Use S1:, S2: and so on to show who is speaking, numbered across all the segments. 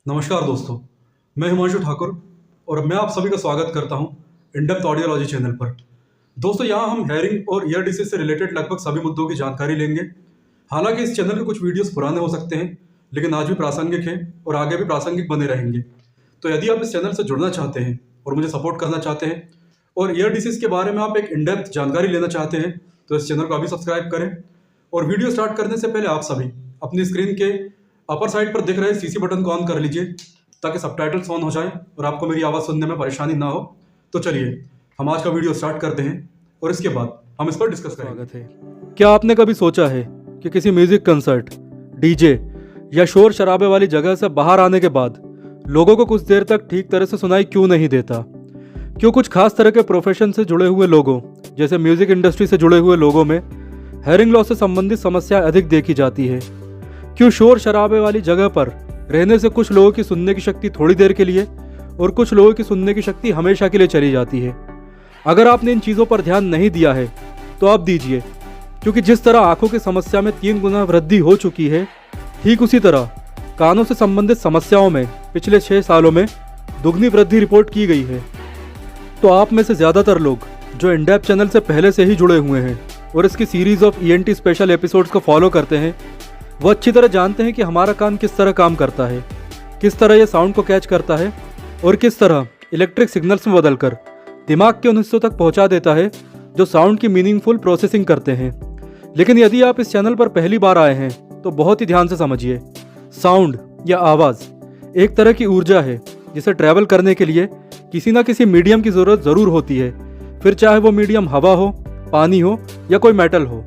S1: नमस्कार दोस्तों, मैं हिमांशु ठाकुर और मैं आप सभी का स्वागत करता हूं इन डेप्थ ऑडियोलॉजी चैनल पर। दोस्तों, यहां हम हेयरिंग और ईयर डिसीज से रिलेटेड लगभग सभी मुद्दों की जानकारी लेंगे। हालांकि इस चैनल के कुछ वीडियोस पुराने हो सकते हैं, लेकिन आज भी प्रासंगिक हैं और आगे भी प्रासंगिक बने रहेंगे। तो यदि आप इस चैनल से जुड़ना चाहते हैं और मुझे सपोर्ट करना चाहते हैं और ईयर डिसीज के बारे में आप एक इन डेप्थ जानकारी लेना चाहते हैं, तो इस चैनल को अभी सब्सक्राइब करें। और वीडियो स्टार्ट करने से पहले आप सभी अपनी स्क्रीन के अपर साइड पर दिख रहे सीसी बटन को ऑन कर लीजिए ताकि सबटाइटल्स ऑन हो जाए और आपको मेरी आवाज़ सुनने में परेशानी ना हो। तो चलिए हम आज का वीडियो स्टार्ट करते हैं और इसके बाद हम इस पर डिस्कस करेंगे।
S2: क्या आपने कभी सोचा है कि किसी म्यूजिक कंसर्ट, डीजे या शोर शराबे वाली जगह से बाहर आने के बाद लोगों को कुछ देर तक ठीक तरह से सुनाई क्यों नहीं देता? क्यों कुछ खास तरह के प्रोफेशन से जुड़े हुए लोगों, जैसे म्यूजिक इंडस्ट्री से जुड़े हुए लोगों में हेयरिंग लॉस से संबंधित समस्याएं अधिक देखी जाती है? क्यों शोर शराबे वाली जगह पर रहने से कुछ लोगों की सुनने की शक्ति थोड़ी देर के लिए और कुछ लोगों की सुनने की शक्ति हमेशा के लिए चली जाती है? अगर आपने इन चीज़ों पर ध्यान नहीं दिया है तो आप दीजिए, क्योंकि जिस तरह आंखों की समस्या में 3 गुना वृद्धि हो चुकी है, ठीक उसी तरह कानों से संबंधित समस्याओं में पिछले 6 सालों में दुगनी वृद्धि रिपोर्ट की गई है। तो आप में से ज़्यादातर लोग जो इन डेप्थ चैनल से पहले से ही जुड़े हुए हैं और इसकी series of ENT special episodes को फॉलो करते हैं, वो अच्छी तरह जानते हैं कि हमारा कान किस तरह काम करता है, किस तरह ये साउंड को कैच करता है और किस तरह इलेक्ट्रिक सिग्नल्स में बदलकर दिमाग के उन हिस्सों तक पहुंचा देता है जो साउंड की मीनिंगफुल प्रोसेसिंग करते हैं। लेकिन यदि आप इस चैनल पर पहली बार आए हैं तो बहुत ही ध्यान से समझिए, साउंड या आवाज़ एक तरह की ऊर्जा है जिसे ट्रैवल करने के लिए किसी न किसी मीडियम की ज़रूरत ज़रूर होती है, फिर चाहे वो मीडियम हवा हो, पानी हो या कोई मेटल हो।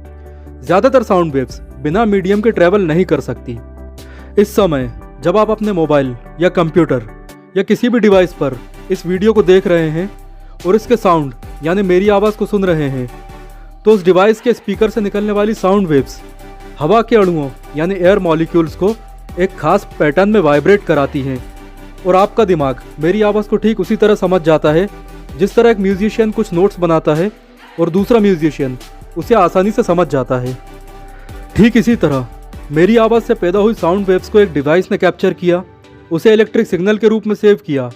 S2: ज़्यादातर साउंड वेव्स बिना मीडियम के ट्रैवल नहीं कर सकती। इस समय जब आप अपने मोबाइल या कंप्यूटर या किसी भी डिवाइस पर इस वीडियो को देख रहे हैं और इसके साउंड यानी मेरी आवाज़ को सुन रहे हैं, तो उस डिवाइस के स्पीकर से निकलने वाली साउंड वेव्स हवा के अणुओं यानी एयर मॉलिक्यूल्स को एक खास पैटर्न में वाइब्रेट कराती हैं और आपका दिमाग मेरी आवाज़ को ठीक उसी तरह समझ जाता है जिस तरह एक म्यूजिशियन कुछ नोट्स बनाता है और दूसरा म्यूजिशियन उसे आसानी से समझ जाता है। ठीक इसी तरह मेरी आवाज़ से पैदा हुई साउंड वेव्स को एक डिवाइस ने कैप्चर किया, उसे इलेक्ट्रिक सिग्नल के रूप में सेव किया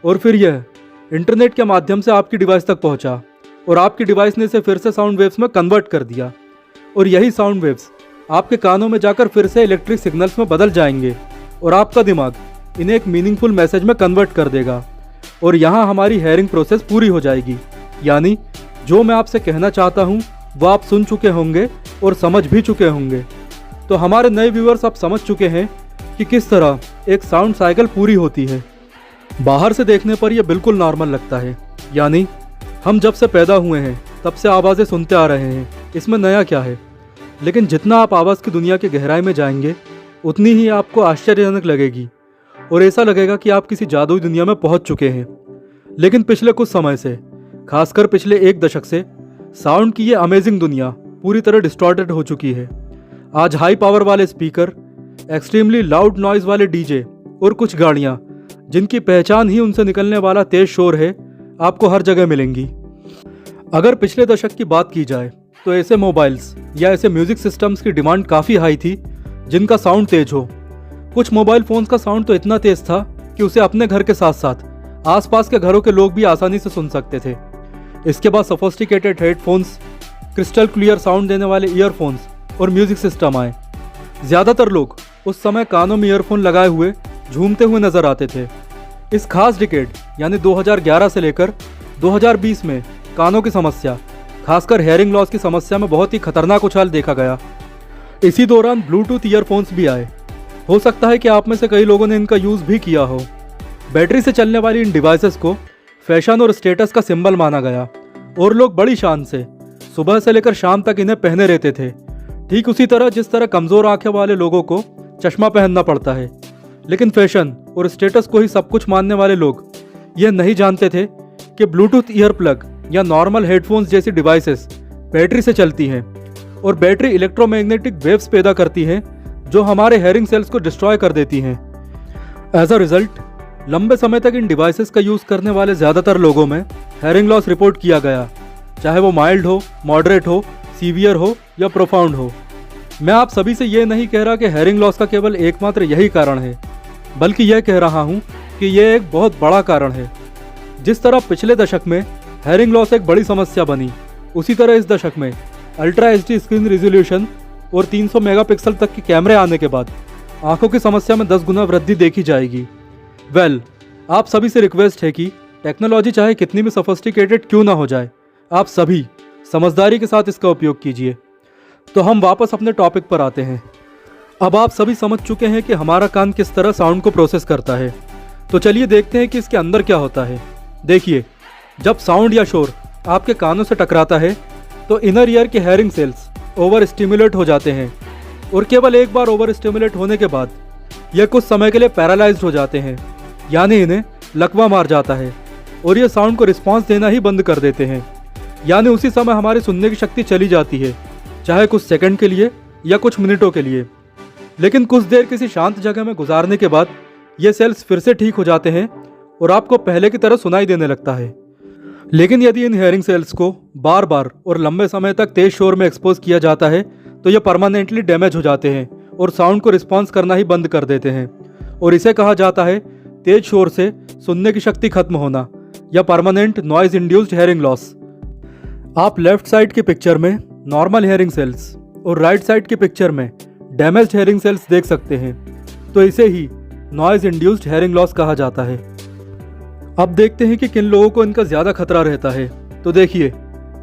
S2: और फिर यह इंटरनेट के माध्यम से आपकी डिवाइस तक पहुंचा और आपकी डिवाइस ने इसे फिर से साउंड वेव्स में कन्वर्ट कर दिया और यही साउंड वेव्स आपके कानों में जाकर फिर से इलेक्ट्रिक सिग्नल्स में बदल जाएंगे और आपका दिमाग इन्हें एक मीनिंगफुल मैसेज में कन्वर्ट कर देगा और यहाँ हमारी हेयरिंग प्रोसेस पूरी हो जाएगी। यानी जो मैं आपसे कहना चाहता हूँ वो आप सुन चुके होंगे और समझ भी चुके होंगे। तो हमारे नए व्यूअर्स आप समझ चुके हैं कि किस तरह एक साउंड साइकिल पूरी होती है। बाहर से देखने पर यह बिल्कुल नॉर्मल लगता है, यानी हम जब से पैदा हुए हैं तब से आवाज़ें सुनते आ रहे हैं, इसमें नया क्या है। लेकिन जितना आप आवाज़ की दुनिया की गहराई में जाएंगे उतनी ही आपको आश्चर्यजनक लगेगी और ऐसा लगेगा कि आप किसी जादुई दुनिया में पहुंच चुके हैं। लेकिन पिछले कुछ समय से, खासकर पिछले 1 दशक से, साउंड की ये अमेजिंग दुनिया पूरी तरह डिस्टॉर्टेड हो चुकी है। आज हाई पावर वाले स्पीकर, एक्सट्रीमली लाउड नॉइज वाले डीजे और कुछ गाड़ियाँ जिनकी पहचान ही उनसे निकलने वाला तेज शोर है, आपको हर जगह मिलेंगी। अगर पिछले दशक की बात की जाए तो ऐसे मोबाइल्स या ऐसे म्यूजिक सिस्टम्स की डिमांड काफ़ी हाई थी जिनका साउंड तेज हो। कुछ मोबाइल फ़ोन्स का साउंड तो इतना तेज था कि उसे अपने घर के साथ साथ आसपास के घरों के लोग भी आसानी से सुन सकते थे। इसके बाद sophisticated headphones, crystal clear sound देने वाले ईयरफोन्स और म्यूजिक सिस्टम आए। ज़्यादातर लोग उस समय कानों में ईयरफोन लगाए हुए झूमते हुए नजर आते थे। इस खास डिकेड यानी 2011 से लेकर 2020 में कानों की समस्या, खासकर हेयरिंग लॉस की समस्या में बहुत ही खतरनाक उछाल देखा गया। इसी दौरान ब्लूटूथ ईयरफोन्स भी आए। हो सकता है कि आप में से कई लोगों ने इनका यूज़ भी किया हो। बैटरी से चलने वाली इन डिवाइसेस को फैशन और स्टेटस का सिंबल माना गया और लोग बड़ी शान से सुबह से लेकर शाम तक इन्हें पहने रहते थे। ठीक उसी तरह जिस तरह कमज़ोर आंखें वाले लोगों को चश्मा पहनना पड़ता है। लेकिन फैशन और स्टेटस को ही सब कुछ मानने वाले लोग यह नहीं जानते थे कि ब्लूटूथ ईयर प्लग या नॉर्मल हेडफोन्स जैसी डिवाइसेस बैटरी से चलती हैं और बैटरी इलेक्ट्रोमैग्नेटिक वेव्स पैदा करती हैं जो हमारे हेयरिंग सेल्स को डिस्ट्रॉय कर देती हैं। एज अ रिजल्ट लंबे समय तक इन डिवाइसेस का यूज़ करने वाले ज़्यादातर लोगों में हेयरिंग लॉस रिपोर्ट किया गया, चाहे वो माइल्ड हो, मॉडरेट हो, सीवियर हो या प्रोफाउंड हो। मैं आप सभी से ये नहीं कह रहा कि हेयरिंग लॉस का केवल एकमात्र यही कारण है। बल्कि यह कह रहा हूँ कि यह एक बहुत बड़ा कारण है। जिस तरह पिछले दशक में हेयरिंग लॉस एक बड़ी समस्या बनी, उसी तरह इस दशक में अल्ट्रा एचडी स्क्रीन रिजोल्यूशन और 300 मेगापिक्सल तक के कैमरे आने के बाद आंखों की समस्या में 10 गुना वृद्धि देखी जाएगी। आप सभी से रिक्वेस्ट है कि टेक्नोलॉजी चाहे कितनी भी सोफिस्टिकेटेड क्यों ना हो जाए, आप सभी समझदारी के साथ इसका उपयोग कीजिए। तो हम वापस अपने टॉपिक पर आते हैं। अब आप सभी समझ चुके हैं कि हमारा कान किस तरह साउंड को प्रोसेस करता है, तो चलिए देखते हैं कि इसके अंदर क्या होता है। देखिए, जब साउंड या शोर आपके कानों से टकराता है तो इनर ईयर के हेयरिंग सेल्स ओवर स्टिमुलेट हो जाते हैं और केवल एक बार ओवर स्टिमुलेट होने के बाद यह कुछ समय के लिए पैरालाइज्ड हो जाते हैं, यानी इन्हें लकवा मार जाता है और ये साउंड को रिस्पांस देना ही बंद कर देते हैं। यानी उसी समय हमारी सुनने की शक्ति चली जाती है, चाहे कुछ सेकंड के लिए या कुछ मिनटों के लिए। लेकिन कुछ देर किसी शांत जगह में गुजारने के बाद ये सेल्स फिर से ठीक हो जाते हैं और आपको पहले की तरह सुनाई देने लगता है। लेकिन यदि इन हेयरिंग सेल्स को बार बार और लंबे समय तक तेज शोर में एक्सपोज किया जाता है तो ये परमानेंटली डैमेज हो जाते हैं और साउंड को रिस्पॉन्स करना ही बंद कर देते हैं, और इसे कहा जाता है तेज शोर से सुनने की शक्ति खत्म होना या permanent noise induced hearing loss. आप लेफ्ट साइड की पिक्चर में नॉर्मल हेयरिंग सेल्स और राइट साइड की पिक्चर में डैमेज्ड हेयरिंग सेल्स देख सकते हैं, तो इसे ही नॉइज इंड्यूस्ड हेयरिंग लॉस कहा जाता है। अब देखते हैं कि किन लोगों को इनका ज़्यादा खतरा रहता है। तो देखिए,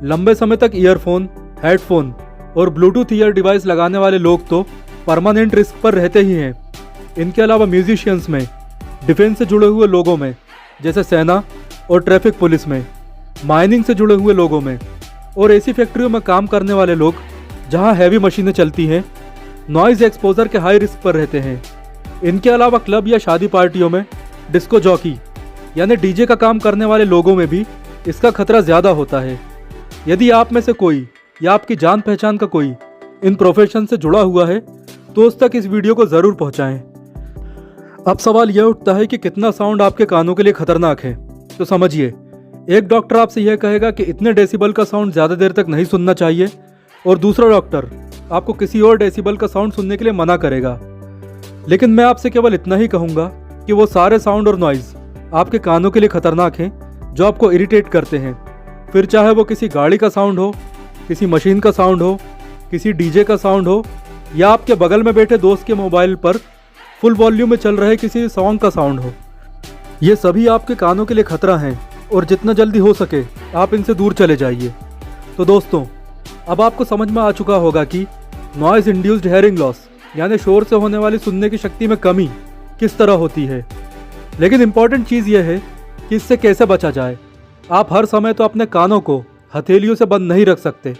S2: लंबे समय तक ईयरफोन, हेडफोन और ब्लूटूथ ईयर डिवाइस लगाने वाले लोग तो परमानेंट रिस्क पर रहते ही हैं। इनके अलावा म्यूजिशियंस में, डिफेंस से जुड़े हुए लोगों में जैसे सेना और ट्रैफिक पुलिस में, माइनिंग से जुड़े हुए लोगों में और एसी फैक्ट्रियों में काम करने वाले लोग जहां हैवी मशीनें चलती हैं, नॉइज़ एक्सपोजर के हाई रिस्क पर रहते हैं। इनके अलावा क्लब या शादी पार्टियों में डिस्को जॉकी यानी डीजे का काम करने वाले लोगों में भी इसका खतरा ज़्यादा होता है। यदि आप में से कोई या आपकी जान पहचान का कोई इन प्रोफेशन से जुड़ा हुआ है तो उस तक इस वीडियो को ज़रूर पहुंचाएं। अब सवाल यह उठता है कि कितना साउंड आपके कानों के लिए खतरनाक है। तो समझिए, एक डॉक्टर आपसे यह कहेगा कि इतने डेसिबल का साउंड ज़्यादा देर तक नहीं सुनना चाहिए और दूसरा डॉक्टर आपको किसी और डेसिबल का साउंड सुनने के लिए मना करेगा। लेकिन मैं आपसे केवल इतना ही कहूँगा कि वो सारे साउंड और नॉइज़ आपके कानों के लिए खतरनाक हैं जो आपको इरिटेट करते हैं, फिर चाहे वो किसी गाड़ी का साउंड हो, किसी मशीन का साउंड हो, किसी डीजे का साउंड हो या आपके बगल में बैठे दोस्त के मोबाइल पर फुल वॉल्यूम में चल रहे किसी सॉन्ग का साउंड हो। ये सभी आपके कानों के लिए खतरा हैं और जितना जल्दी हो सके आप इनसे दूर चले जाइए। तो दोस्तों, अब आपको समझ में आ चुका होगा कि नॉइज़ इंड्यूस्ड हेयरिंग लॉस यानी शोर से होने वाली सुनने की शक्ति में कमी किस तरह होती है। लेकिन इम्पॉर्टेंट चीज़ यह है कि इससे कैसे बचा जाए। आप हर समय तो अपने कानों को हथेलियों से बंद नहीं रख सकते।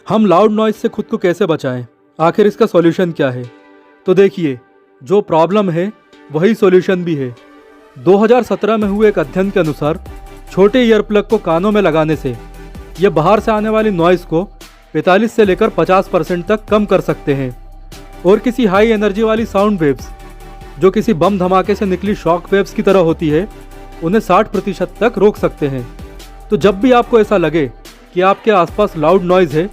S2: हम लाउड नॉइज़ से खुद को कैसे बचाएं? आखिर इसका सॉल्यूशन क्या है? तो देखिए, जो प्रॉब्लम है वही सॉल्यूशन भी है। 2017 में हुए एक अध्ययन के अनुसार छोटे ईयर प्लग को कानों में लगाने से ये बाहर से आने वाली नॉइज़ को 45 से लेकर 50% तक कम कर सकते हैं और किसी हाई एनर्जी वाली साउंड वेव्स जो किसी बम धमाके से निकली शॉक वेव्स की तरह होती है, उन्हें 60% तक रोक सकते हैं। तो जब भी आपको ऐसा लगे कि आपके आसपास लाउड नॉइज़ है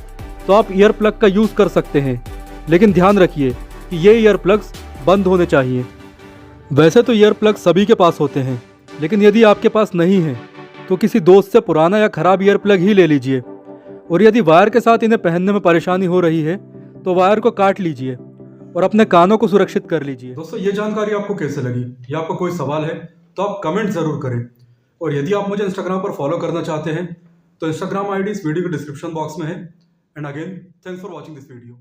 S2: तो आप ईयर प्लग का यूज़ कर सकते हैं, लेकिन ध्यान रखिए कि ये ईयर प्लग्स बंद होने चाहिए। वैसे तो ईयर प्लग सभी के पास होते हैं, लेकिन यदि आपके पास नहीं है तो किसी दोस्त से पुराना या ख़राब ईयर प्लग ही ले लीजिए, और यदि वायर के साथ इन्हें पहनने में परेशानी हो रही है तो वायर को काट लीजिए और अपने कानों को सुरक्षित कर लीजिए।
S1: दोस्तों, ये जानकारी आपको कैसे लगी या आपका कोई सवाल है तो आप कमेंट ज़रूर करें। और यदि आप मुझे इंस्टाग्राम पर फॉलो करना चाहते हैं तो इंस्टाग्राम आईडी इस वीडियो के डिस्क्रिप्शन बॉक्स में है। And again, thanks for watching this video.